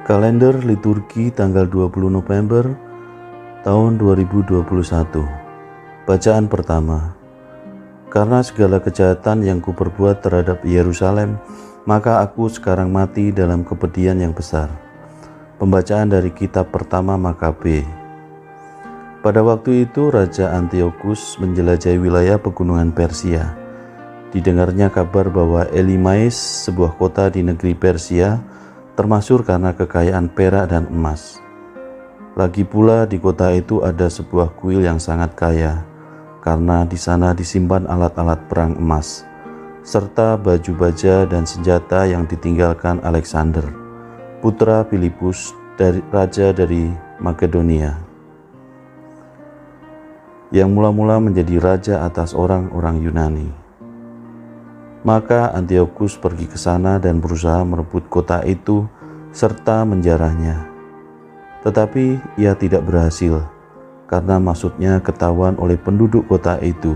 Kalender liturgi tanggal 20 November tahun 2021. Bacaan pertama. Karena segala kejahatan yang kuperbuat terhadap Yerusalem, maka aku sekarang mati dalam kepedihan yang besar. Pembacaan dari kitab pertama Makabe. Pada waktu itu Raja Antiochus menjelajahi wilayah pegunungan Persia. Didengarnya kabar bahwa Elymais, sebuah kota di negeri Persia, termasyhur karena kekayaan perak dan emas. Lagi pula di kota itu ada sebuah kuil yang sangat kaya, karena di sana disimpan alat-alat perang emas, serta baju baja dan senjata yang ditinggalkan Alexander, putra Filipus, raja dari Makedonia, yang mula-mula menjadi raja atas orang-orang Yunani. Maka Antiochus pergi ke sana dan berusaha merebut kota itu serta menjarahnya. Tetapi ia tidak berhasil, karena maksudnya ketahuan oleh penduduk kota itu.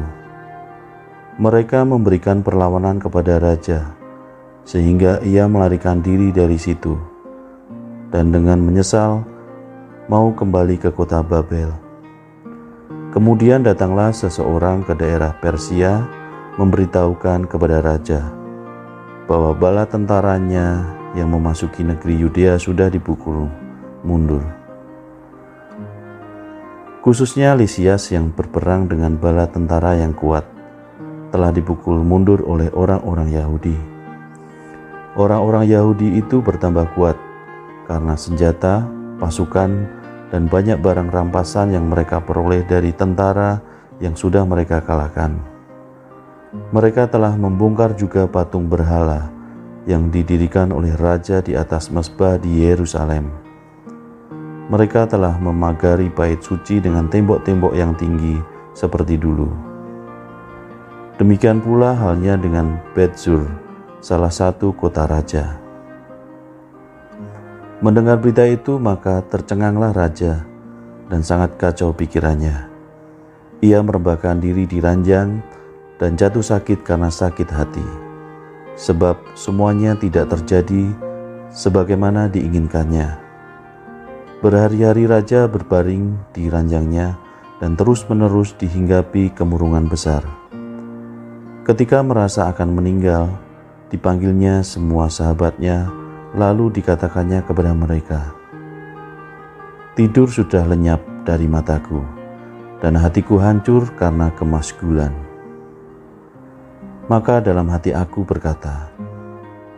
Mereka memberikan perlawanan kepada raja, sehingga ia melarikan diri dari situ, dan dengan menyesal mau kembali ke kota Babel. Kemudian datanglah seseorang ke daerah Persia, memberitahukan kepada raja bahwa bala tentaranya yang memasuki negeri Yudea sudah dipukul mundur. Khususnya Lisias yang berperang dengan bala tentara yang kuat telah dipukul mundur oleh orang-orang Yahudi. Orang-orang Yahudi itu bertambah kuat karena senjata, pasukan, dan banyak barang rampasan yang mereka peroleh dari tentara yang sudah mereka kalahkan. Mereka telah membongkar juga patung berhala yang didirikan oleh raja di atas mezbah di Yerusalem. Mereka telah memagari bait suci dengan tembok-tembok yang tinggi seperti dulu. Demikian pula halnya dengan Bet-Zur, salah satu kota raja. Mendengar berita itu, maka tercenganglah raja dan sangat kacau pikirannya. Ia merebahkan diri di ranjang dan jatuh sakit karena sakit hati, sebab semuanya tidak terjadi sebagaimana diinginkannya. Berhari-hari raja berbaring di ranjangnya dan terus-menerus dihinggapi kemurungan besar. Ketika merasa akan meninggal, dipanggilnya semua sahabatnya, lalu dikatakannya kepada mereka, "Tidur sudah lenyap dari mataku, dan hatiku hancur karena kemasgulan." Maka dalam hati aku berkata,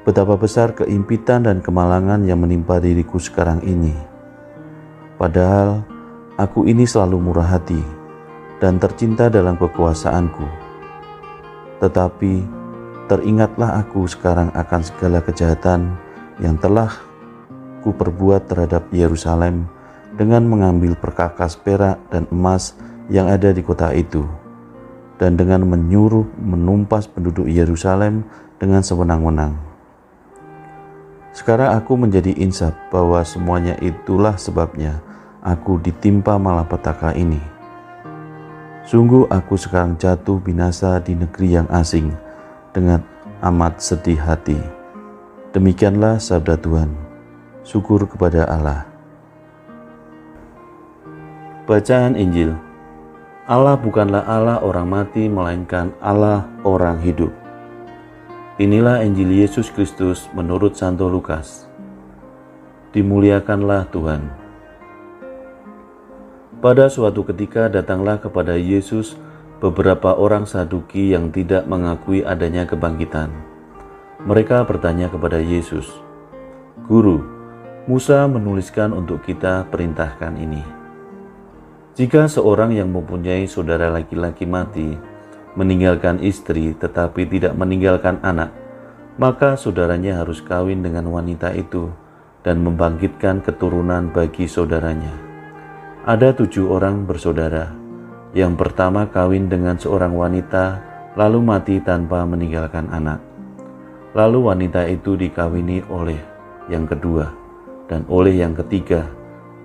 betapa besar keimpitan dan kemalangan yang menimpa diriku sekarang ini. Padahal aku ini selalu murah hati dan tercinta dalam kekuasaanku. Tetapi teringatlah aku sekarang akan segala kejahatan yang telah kuperbuat terhadap Yerusalem dengan mengambil perkakas perak dan emas yang ada di kota itu, dan dengan menyuruh menumpas penduduk Yerusalem dengan sewenang-wenang. Sekarang aku menjadi insaf bahwa semuanya itulah sebabnya aku ditimpa malapetaka ini. Sungguh aku sekarang jatuh binasa di negeri yang asing dengan amat sedih hati. Demikianlah sabda Tuhan. Syukur kepada Allah. Bacaan Injil. Allah bukanlah Allah orang mati, melainkan Allah orang hidup. Inilah Injil Yesus Kristus menurut Santo Lukas. Dimuliakanlah Tuhan. Pada suatu ketika datanglah kepada Yesus beberapa orang Saduki yang tidak mengakui adanya kebangkitan. Mereka bertanya kepada Yesus, "Guru, Musa menuliskan untuk kita perintahkan ini. Jika seorang yang mempunyai saudara laki-laki mati, meninggalkan istri tetapi tidak meninggalkan anak, maka saudaranya harus kawin dengan wanita itu dan membangkitkan keturunan bagi saudaranya. Ada 7 orang bersaudara. Yang pertama kawin dengan seorang wanita, lalu mati tanpa meninggalkan anak. Lalu wanita itu dikawini oleh yang kedua, dan oleh yang ketiga,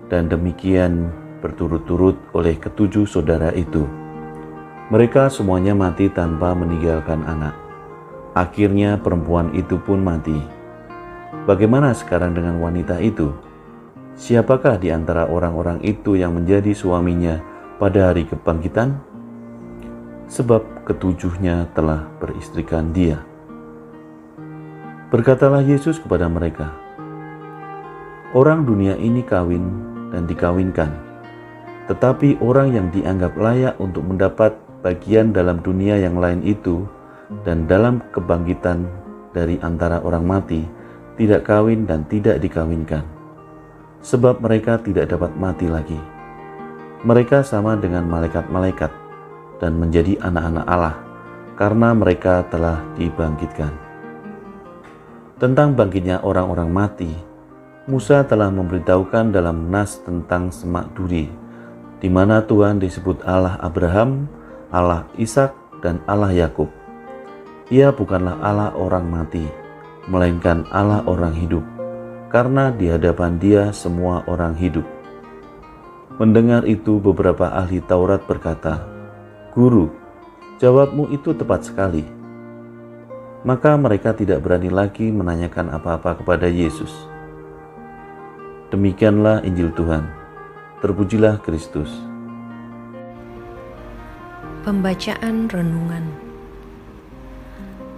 dan demikian berturut-turut oleh ke-7 saudara itu. Mereka semuanya mati tanpa meninggalkan anak. Akhirnya perempuan itu pun mati. Bagaimana sekarang dengan wanita itu? siapakah di antara orang-orang itu yang menjadi suaminya pada hari kebangkitan? Sebab ketujuhnya telah beristrikan dia. Berkatalah Yesus kepada mereka, orang dunia ini kawin dan dikawinkan, tetapi orang yang dianggap layak untuk mendapat bagian dalam dunia yang lain itu dan dalam kebangkitan dari antara orang mati tidak kawin dan tidak dikawinkan, sebab mereka tidak dapat mati lagi. Mereka sama dengan malaikat-malaikat dan menjadi anak-anak Allah karena mereka telah dibangkitkan. Tentang bangkitnya orang-orang mati, Musa telah memberitahukan dalam nas tentang semak duri, di mana Tuhan disebut Allah Abraham, Allah Ishak, dan Allah Yakub. Ia bukanlah Allah orang mati, melainkan Allah orang hidup, karena di hadapan Dia semua orang hidup. Mendengar itu beberapa ahli Taurat berkata, "Guru, jawabmu itu tepat sekali." Maka mereka tidak berani lagi menanyakan apa-apa kepada Yesus. Demikianlah Injil Tuhan. Terpujilah Kristus. Pembacaan renungan.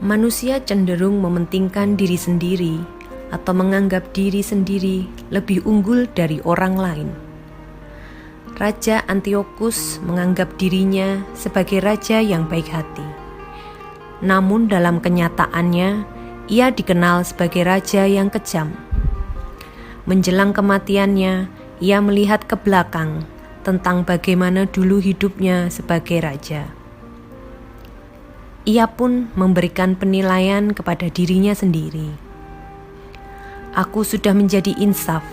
Manusia cenderung mementingkan diri sendiri atau menganggap diri sendiri lebih unggul dari orang lain. Raja Antiochus menganggap dirinya sebagai raja yang baik hati. Namun dalam kenyataannya, ia dikenal sebagai raja yang kejam. Menjelang kematiannya, ia melihat ke belakang tentang bagaimana dulu hidupnya sebagai raja. Ia pun memberikan penilaian kepada dirinya sendiri. Aku sudah menjadi insaf,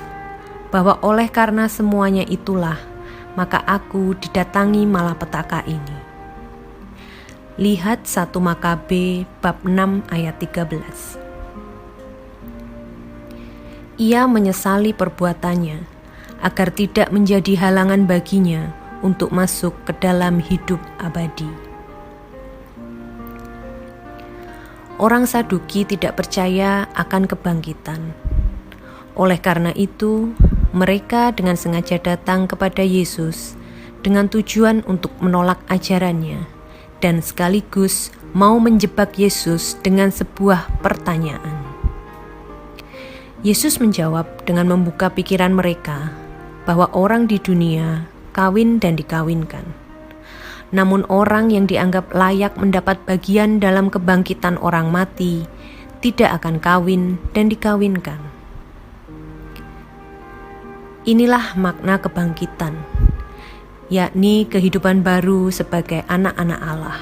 bahwa oleh karena semuanya itulah, maka aku didatangi malapetaka ini. Lihat 1 Makabe bab 6 ayat 13. Ia menyesali perbuatannya agar tidak menjadi halangan baginya untuk masuk ke dalam hidup abadi. Orang Saduki tidak percaya akan kebangkitan. Oleh karena itu, mereka dengan sengaja datang kepada Yesus dengan tujuan untuk menolak ajarannya dan sekaligus mau menjebak Yesus dengan sebuah pertanyaan. Yesus menjawab dengan membuka pikiran mereka bahwa orang di dunia kawin dan dikawinkan. Namun orang yang dianggap layak mendapat bagian dalam kebangkitan orang mati tidak akan kawin dan dikawinkan. Inilah makna kebangkitan, yakni kehidupan baru sebagai anak-anak Allah.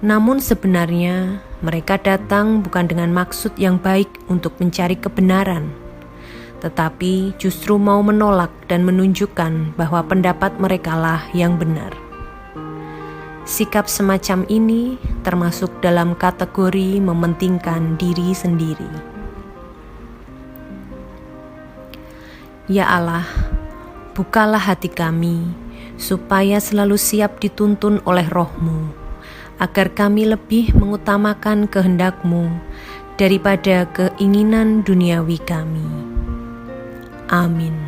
Namun sebenarnya mereka datang bukan dengan maksud yang baik untuk mencari kebenaran, tetapi justru mau menolak dan menunjukkan bahwa pendapat merekalah yang benar. Sikap semacam ini termasuk dalam kategori mementingkan diri sendiri. Ya Allah, bukalah hati kami, supaya selalu siap dituntun oleh Roh-Mu, agar kami lebih mengutamakan kehendak-Mu daripada keinginan duniawi kami. Amin.